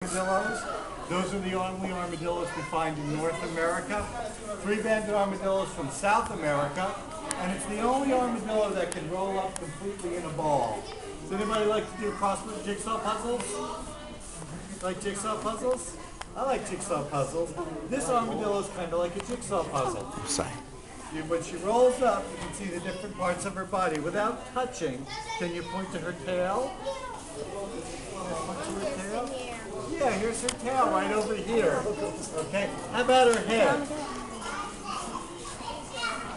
Armadillos. Those are the only armadillos we find in North America. Three-banded armadillos from South America, and it's the only armadillo that can roll up completely in a ball. Does anybody like to do crossword jigsaw puzzles? Like jigsaw puzzles? I like jigsaw puzzles. This armadillo is kind of like a jigsaw puzzle. When she rolls up, you can see the different parts of her body. Without touching, can you point to her tail? Point to her tail? Yeah, here's her tail right over here. Okay, how about her head?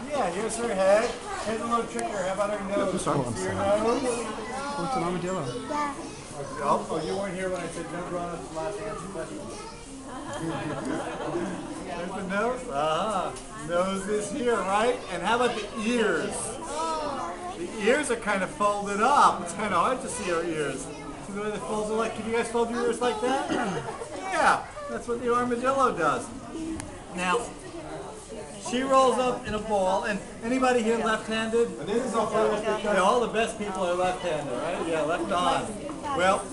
Yeah, here's her head. Here's a little trick here. How about her nose? See your nose? What's an armadillo? Oh, you weren't here when I said no grown-ups allowed to answer questions. There's the nose. Nose is here, right? And how about the ears? The ears are kind of folded up. It's kind of hard to see her ears. See the way they fold it like? Can you guys fold your ears like that? Yeah, that's what the armadillo does. Now, she rolls up in a ball, and anybody here left-handed? Yeah, all the best people are left-handed, right? Yeah, left on. Well,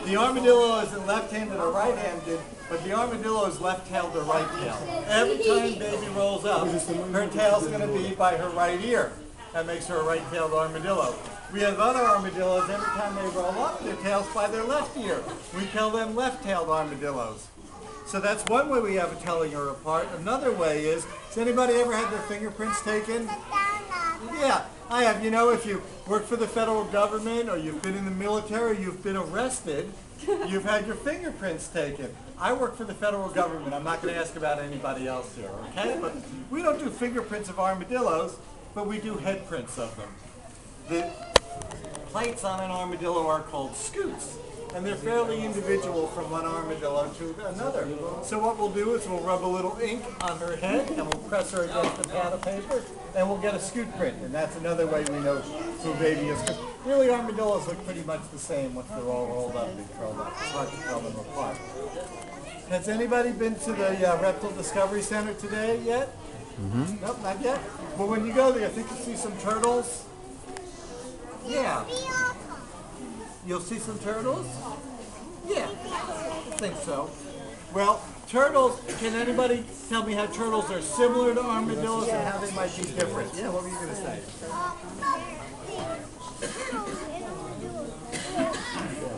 the armadillo isn't left-handed or right-handed, but the armadillo is left-tailed or right-tailed. Every time baby rolls up, her tail's going to be by her right ear. That makes her a right-tailed armadillo. We have other armadillos, every time they roll up, their tail's by their left ear. We call them left-tailed armadillos. So that's one way we have of telling her apart. Another way is, has anybody ever had their fingerprints taken? Yeah, I have. You know, if you work for the federal government or you've been in the military, you've been arrested, you've had your fingerprints taken. I work for the federal government. I'm not going to ask about anybody else here, okay? But we don't do fingerprints of armadillos, but we do head prints of them. The plates on an armadillo are called scoots, and they're fairly individual from one armadillo to another. So what we'll do is we'll rub a little ink on her head, and we'll press her against a pad of paper, and we'll get a scoot print, and that's another way we know who a baby is. Because really, armadillos look pretty much the same once they're all rolled up and curled up. It's hard to tell them apart. Has anybody been to the Reptile Discovery Center today yet? Nope, not yet. But when you go there, I think you'll see some turtles. Yeah. You'll see some turtles? Yeah, I think so. Well, turtles, can anybody tell me how turtles are similar to armadillos and how they might be different? Yeah, what were you going to say?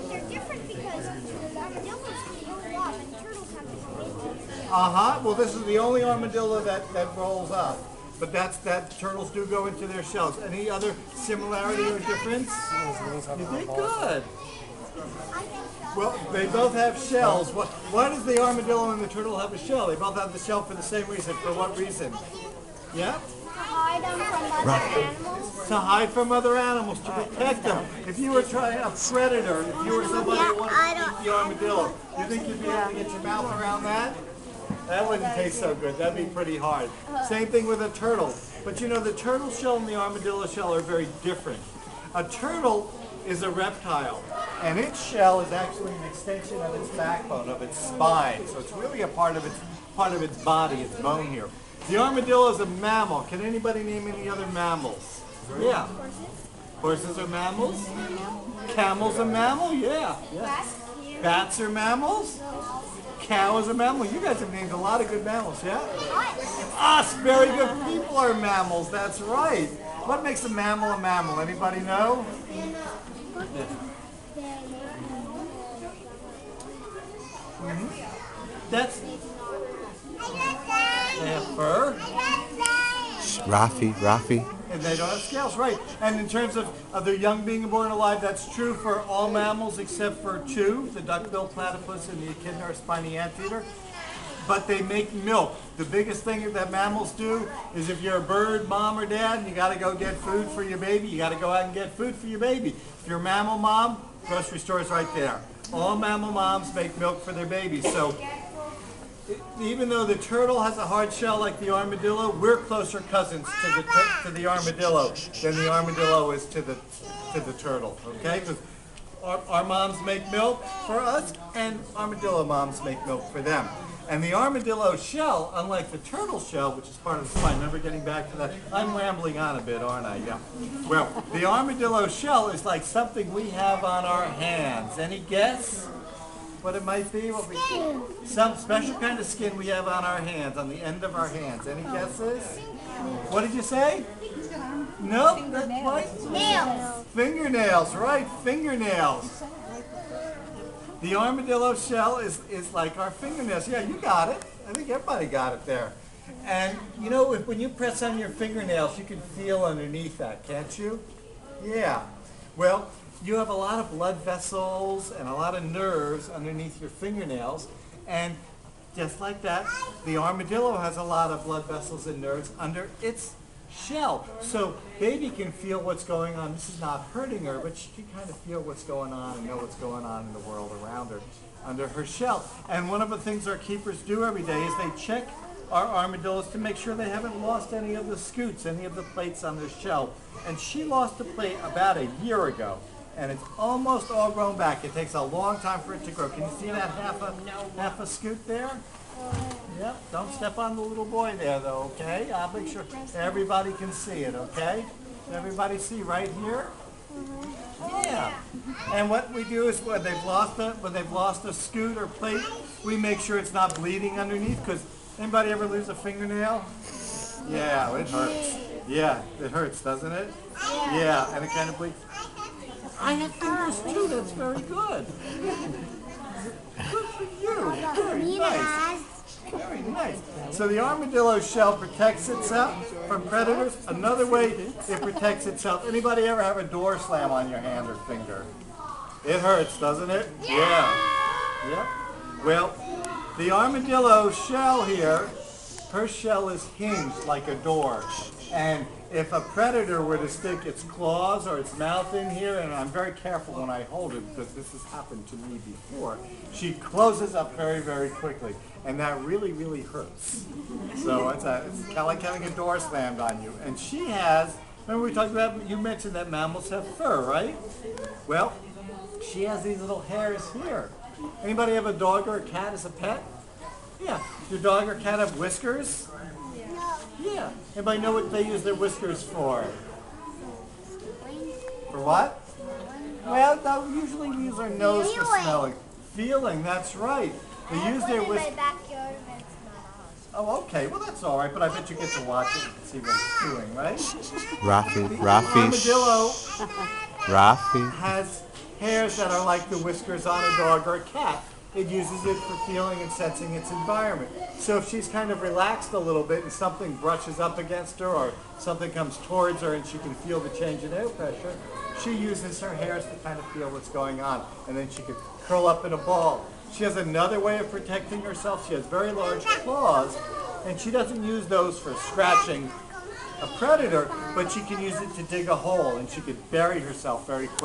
They're different because armadillos roll up and turtles have to roll. Well, this is the only armadillo that rolls up. But turtles do go into their shells. Any other similarity or difference? You did good. Well, they both have shells. Why does the armadillo and the turtle have a shell? They both have the shell for the same reason. For what reason? Yeah? To hide them from other animals. To hide from other animals, to protect them. If you were trying a predator, if you were somebody who wanted to eat the armadillo, you think you'd be able to get your mouth around that? That wouldn't taste so good. That'd be pretty hard. Same thing with a turtle. But you know, the turtle shell and the armadillo shell are very different. A turtle is a reptile, and its shell is actually an extension of its backbone, of its spine. So it's really a part of its body, its bone here. The armadillo is a mammal. Can anybody name any other mammals? Yeah. Horses are mammals? Camels a mammal? Yeah. Bats are mammals? Cow is a mammal. You guys have named a lot of good mammals, yeah? Us, very good people are mammals. That's right. What makes a mammal a mammal? Anybody know? That's. They have fur. Rafi. And they don't have scales, right. And in terms of their young being born alive, that's true for all mammals except for two, the duck-billed platypus and the echidna or spiny anteater. But they make milk. The biggest thing that mammals do is if you're a bird, mom or dad, and you got to go get food for your baby, you got to go out and get food for your baby. If you're a mammal mom, grocery store is right there. All mammal moms make milk for their babies. So even though the turtle has a hard shell like the armadillo, we're closer cousins to the armadillo than the armadillo is to the turtle. Okay, because our moms make milk for us, and armadillo moms make milk for them. And the armadillo shell, unlike the turtle shell, which is part of the spine, remember getting back to that? I'm rambling on a bit, aren't I? Yeah. Well, the armadillo shell is like something we have on our hands. Any guess? what it might be? Some special kind of skin we have on our hands, on the end of our hands. Any guesses? What did you say? Nope, that's right. Nails. Fingernails, right, fingernails. The armadillo shell is like our fingernails. Yeah, you got it. I think everybody got it there. And you know, when you press on your fingernails, you can feel underneath that, can't you? Yeah. Well, you have a lot of blood vessels and a lot of nerves underneath your fingernails. And just like that, the armadillo has a lot of blood vessels and nerves under its shell. So baby can feel what's going on. This is not hurting her, but she can kind of feel what's going on and know what's going on in the world around her under her shell. And one of the things our keepers do every day is they check our armadillos to make sure they haven't lost any of the scoots, any of the plates on their shell. And she lost a plate about a year ago, and it's almost all grown back. It takes a long time for it to grow. Can you see that half a scoot there? Yep, don't step on the little boy there though, okay? I'll make sure everybody can see it, okay? Everybody see right here? Yeah. And what we do is when they've lost a scoot or plate, we make sure it's not bleeding underneath, because anybody ever lose a fingernail? Yeah, it hurts. Yeah, it hurts, doesn't it? Yeah, and it kind of bleeds. I have fingers too, that's very good. Good for you. Very nice. Very nice. So the armadillo shell protects itself from predators. Another way it protects itself. Anybody ever have a door slam on your hand or finger? It hurts, doesn't it? Yeah. Yep. Well, the armadillo shell here, her shell is hinged like a door. And if a predator were to stick its claws or its mouth in here, and I'm very careful when I hold it because this has happened to me before, she closes up very, very quickly. And that really, really hurts. So it's kind of like having a door slammed on you. And she has, remember we talked about, you mentioned that mammals have fur, right? Well, she has these little hairs here. Anybody have a dog or a cat as a pet? Yeah. Does your dog or cat have whiskers? Yeah. Anybody know what they use their whiskers for? For what? Well, no, usually we use our nose for smelling. Feeling, that's right. They use their whiskers. Oh, okay. Well, that's all right. But I bet you get to watch it and see what it's doing, right? Rafi has hairs that are like the whiskers on a dog or a cat. It uses it for feeling and sensing its environment. So if she's kind of relaxed a little bit and something brushes up against her or something comes towards her and she can feel the change in air pressure, she uses her hairs to kind of feel what's going on. And then she could curl up in a ball. She has another way of protecting herself. She has very large claws, and she doesn't use those for scratching a predator, but she can use it to dig a hole, and she could bury herself very quickly.